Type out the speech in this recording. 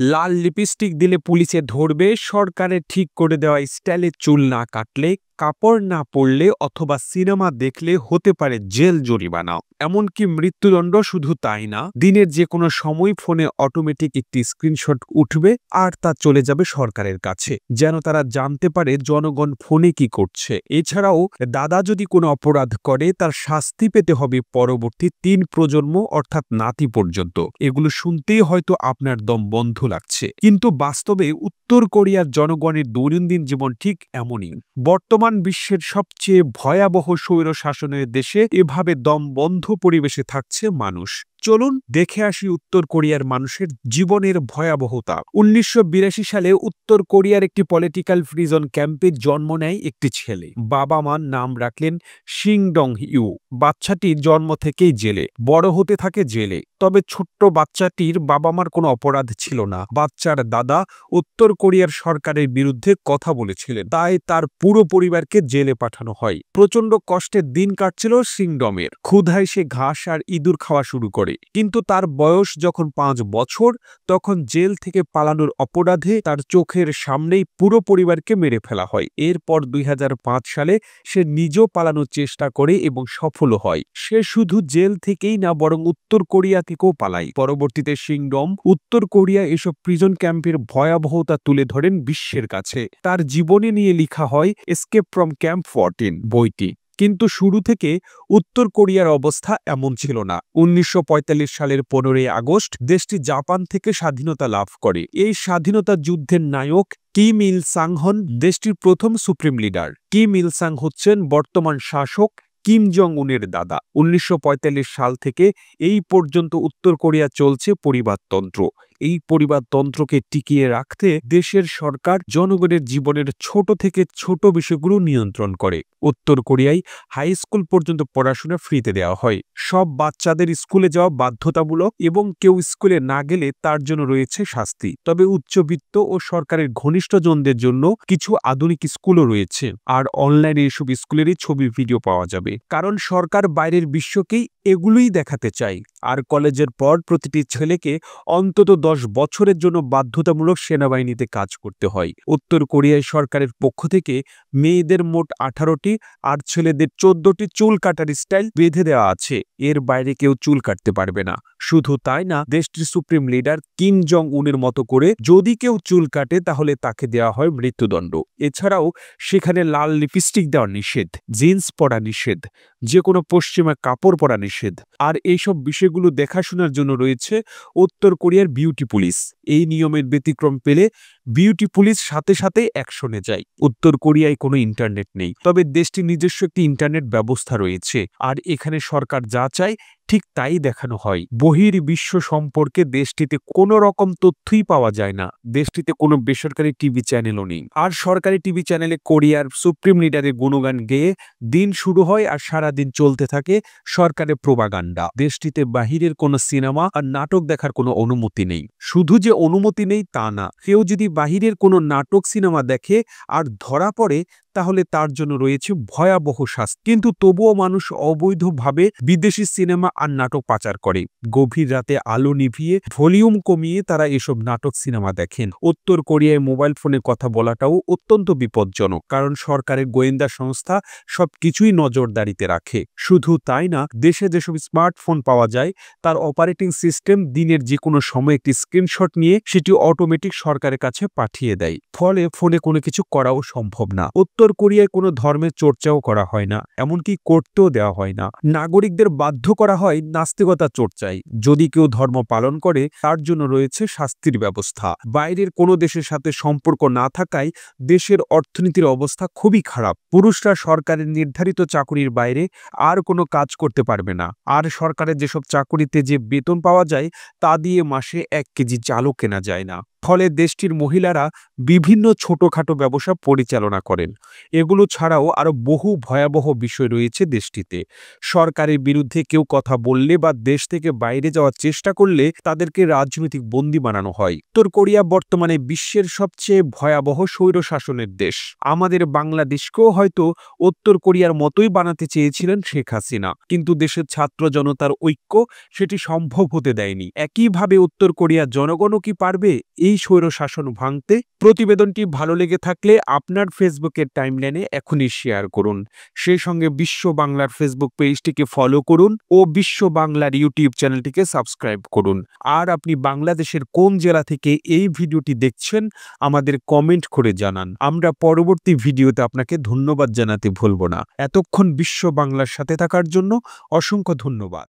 লাল lipstick দিলে পুলিশে ধরবে, সরকারের ঠিক করে দেওয়া স্টাইলে চুল না কাটলে, কাপড় না পরলে অথবা সিনেমা দেখলে হতে পারে জেল জরিমানা, এমনকি মৃত্যুদণ্ড। শুধু তাই না, দিনের যে কোনো সময় ফোনে অটোমেটিক একটি স্ক্রিনশট উঠবে আর তা চলে যাবে সরকারের কাছে, যেন তারা জানতে পারে জনগণ ফোনে কি করছে। এছাড়াও দাদা যদি কোনো অপরাধ করে, তার শাস্তি পেতে হবে পরবর্তী ৩ প্রজন্ম অর্থাৎ নাতি পর্যন্ত। এগুলো শুনতেই হয়তো আপনার দম বন্ধ লাগছে, কিন্তু বাস্তবে উত্তর কোরিয়ার জনগণের দৈনন্দিন জীবন ঠিক এমনই। বর্তমান বিশ্বের সবচেয়ে ভয়াবহ স্বৈর শাসনের দেশে এভাবে দম বন্ধ পরিবেশে থাকছে মানুষ। চলুন দেখে আসি উত্তর কোরিয়ার মানুষের জীবনের ভয়াবহতা। ১৯৮২ সালে উত্তর কোরিয়ার একটি পলিটিক্যাল প্রিজন ক্যাম্পে জন্ম নেয় একটি ছেলে। বাবা মার নাম রাখলেন শিং ডং ইউ। বাচ্চাটি জন্ম থেকেই জেলে, বড় হতে থাকে জেলে। তবে ছোট্ট বাচ্চাটির বাবা মার কোনো অপরাধ ছিল না। বাচ্চার দাদা উত্তর কোরিয়ার সরকারের বিরুদ্ধে কথা বলেছিলেন, তাই তার পুরো পরিবারকে জেলে পাঠানো হয়। প্রচন্ড কষ্টের দিন কাটছিল সিংডমের। ক্ষুধায় সে ঘাস আর ইঁদুর খাওয়া শুরু করে। কিন্তু তার বয়স যখন ৫ বছর, তখন জেল থেকে পালানোর অপরাধে তার চোখের সামনেই পুরো পরিবারকে মেরে ফেলা হয়। এরপর ২০০৫ সালে সে নিজেও পালানোর চেষ্টা করে এবং সফল হয়। সে শুধু জেল থেকেই না, বরং উত্তর কোরিয়া থেকেও পালায়। পরবর্তীতে সিংডম উত্তর কোরিয়া এসব প্রিজন ক্যাম্পের ভয়াবহতা তুলে ধরেন বিশ্বের কাছে। তার জীবনী নিয়ে লেখা হয় এসকেপ ফ্রম ক্যাম্প 14 বইটি। কিন্তু শুরু থেকে উত্তর কোরিয়ার অবস্থা এমন ছিল না। ১৯৪৫ সালের ১৫ই আগস্ট দেশটি জাপান থেকে স্বাধীনতা লাভ করে। এই স্বাধীনতা যুদ্ধের নায়ক কিম ইল সাং হন দেশটির প্রথম সুপ্রিম লিডার। কিম ইল সাং হচ্ছেন বর্তমান শাসক কিম জং উনের দাদা। ১৯৪৫ সাল থেকে এই পর্যন্ত উত্তর কোরিয়া চলছে পরিবারতন্ত্র। এই পরিবারতন্ত্রকে টিকিয়ে রাখতে দেশের সরকার জনগণের জীবনের ছোট থেকে ছোট বিষয়গুলো নিয়ন্ত্রণ করে। উত্তর কোরিয়ায় হাই স্কুল পর্যন্ত পড়াশোনা ফ্রিতে দেওয়া হয়। সব বাচ্চাদের স্কুলে যাওয়া বাধ্যতামূলক এবং কেউ স্কুলে না গেলে তার জন্য রয়েছে শাস্তি। তবে উচ্চবিত্ত ও সরকারের ঘনিষ্ঠজনদের জন্য কিছু আধুনিক স্কুলও রয়েছে, আর অনলাইনে এসব স্কুলেরই ছবি ভিডিও পাওয়া যাবে, কারণ সরকার বাইরের বিশ্বকেই এগুলোই দেখাতে চায়। আর কলেজের পর প্রতিটি ছেলেকে অন্তত ১০ বছরের জন্য বাধ্যতামূলক সেনাবাহিনীতে কাজ করতে হয়। উত্তর কোরিয়ায় সরকারের পক্ষ থেকে মেয়েদের মোট ১৮টি আর ছেলেদের ১৪টি চুল কাটার স্টাইল বেঁধে দেওয়া আছে। এর বাইরে কেউ চুল কাটতে পারবে না। শুধু তাই না, দেশটির সুপ্রিম লিডার কিম জং উনের মতো করে যদি কেউ চুল কাটে তাহলে তাকে দেওয়া হয় মৃত্যুদণ্ড। এছাড়াও সেখানে লাল লিপস্টিক দেওয়া নিষেধ, জিন্স পরা নিষেধ, যে কোনো পশ্চিমা কাপড় পরা নিষেধ। আর এইসব বিষয়গুলো দেখাশোনার জন্য রয়েছে উত্তর কোরিয়ার বিউটি পুলিশ। এই নিয়মের ব্যতিক্রম পেলে বিউটি পুলিশ সাথে সাথে অ্যাকশনে যায়। উত্তর কোরিয়ায় কোনো ইন্টারনেট নেই, তবে দেশটির নিজস্ব একটি ইন্টারনেট ব্যবস্থা রয়েছে, আর এখানে সরকার যা চায় ঠিক তাই দেখানো হয়। বহির্বিশ্ব সম্পর্কে দেশটিতে কোনো রকম তথ্যই পাওয়া যায় না। দেশটিতে কোনো বেসরকারি টিভি চ্যানেলও নেই। আর সরকারি টিভি চ্যানেলে কোরিয়ার সুপ্রিম লিডারের গুণগান গেয়ে দিন শুরু হয় আর সারাদিন চলতে থাকে সরকারের প্রোপাগান্ডা। দেশটিতে বাহিরের কোনো সিনেমা আর নাটক দেখার কোনো অনুমতি নেই। শুধু যে অনুমতি নেই তা না, কেউ যদি বাহিরের কোনো নাটক সিনেমা দেখে আর ধরা পড়ে, তাহলে তার জন্য রয়েছে ভয়াবহ শাস্তি। কিন্তু তবুও মানুষ অবৈধভাবে বিদেশি সিনেমা আর নাটক পাচার করে। গভীর রাতে আলো নিভিয়ে ভলিউম কমিয়ে তারা এসব নাটক সিনেমা দেখেন। উত্তর কোরিয়ায় মোবাইল ফোনে কথা বলাটাও অত্যন্ত বিপজ্জনক, কারণ সরকারের গোয়েন্দা সংস্থা সবকিছুই নজরদারিতে রাখে। শুধু তাই না, দেশে যেসব স্মার্টফোন পাওয়া যায় তার অপারেটিং সিস্টেম দিনের যে কোনো সময় একটি স্ক্রিনশট নিয়ে সেটি অটোমেটিক সরকারের কাছে পাঠিয়ে দেয়। ফলে ফোনে কোনো কিছু করাও সম্ভব না। উত্তর কোরিয়ায় কোনো ধর্মের চর্চাও করা হয় না, এমনকি করতেও দেওয়া হয় না। নাগরিকদের বাধ্য করা হয় নাস্তিকতা চর্চায়। যদি কেউ ধর্ম পালন করে তার জন্য রয়েছে শাস্তির ব্যবস্থা। বাইরের কোনো দেশের সাথে সম্পর্ক না থাকায় দেশের অর্থনীতির অবস্থা খুবই খারাপ। পুরুষরা সরকারের নির্ধারিত চাকুরির বাইরে আর কোনো কাজ করতে পারবে না। আর সরকারের যেসব চাকুরিতে যে বেতন পাওয়া যায় তা দিয়ে মাসে ১ কেজি চালও কেনা যায় না। ফলে দেশটির মহিলারা বিভিন্ন ছোটখাটো ব্যবসা পরিচালনা করেন। এগুলো ছাড়াও আরও বহু ভয়াবহ বিষয় রয়েছে দেশটিতে। সরকারের বিরুদ্ধে কেউ কথা বললে বা দেশ থেকে বাইরে যাওয়ার চেষ্টা করলে তাদেরকে রাজনৈতিক বন্দী বানানো হয়। উত্তর কোরিয়া বর্তমানে বিশ্বের সবচেয়ে ভয়াবহ স্বৈরশাসনের দেশ। আমাদের বাংলাদেশকেও হয়তো উত্তর কোরিয়ার মতোই বানাতে চেয়েছিলেন শেখ হাসিনা, কিন্তু দেশের ছাত্র জনতার ঐক্য সেটি সম্ভব হতে দেয়নি। একইভাবে উত্তর কোরিয়ার জনগণও কি পারবে এই এই স্বৈরশাসন ভাঙতে। প্রতিবেদনটি ভালো লেগে থাকলে আপনার ফেসবুকের টাইমলাইনে এখনই শেয়ার করুন। সেই সঙ্গে বিশ্ব বাংলার ফেসবুক পেজটিকে ফলো করুন ও বিশ্ব বাংলার ইউটিউব চ্যানেলটিকে সাবস্ক্রাইব করুন। আর আপনি বাংলাদেশের কোন জেলা থেকে এই ভিডিওটি দেখছেন আমাদের কমেন্ট করে জানান। আমরা পরবর্তী ভিডিওতে আপনাকে ধন্যবাদ জানাতে ভুলব না। এতক্ষণ বিশ্ব বাংলার সাথে থাকার জন্য অসংখ্য ধন্যবাদ।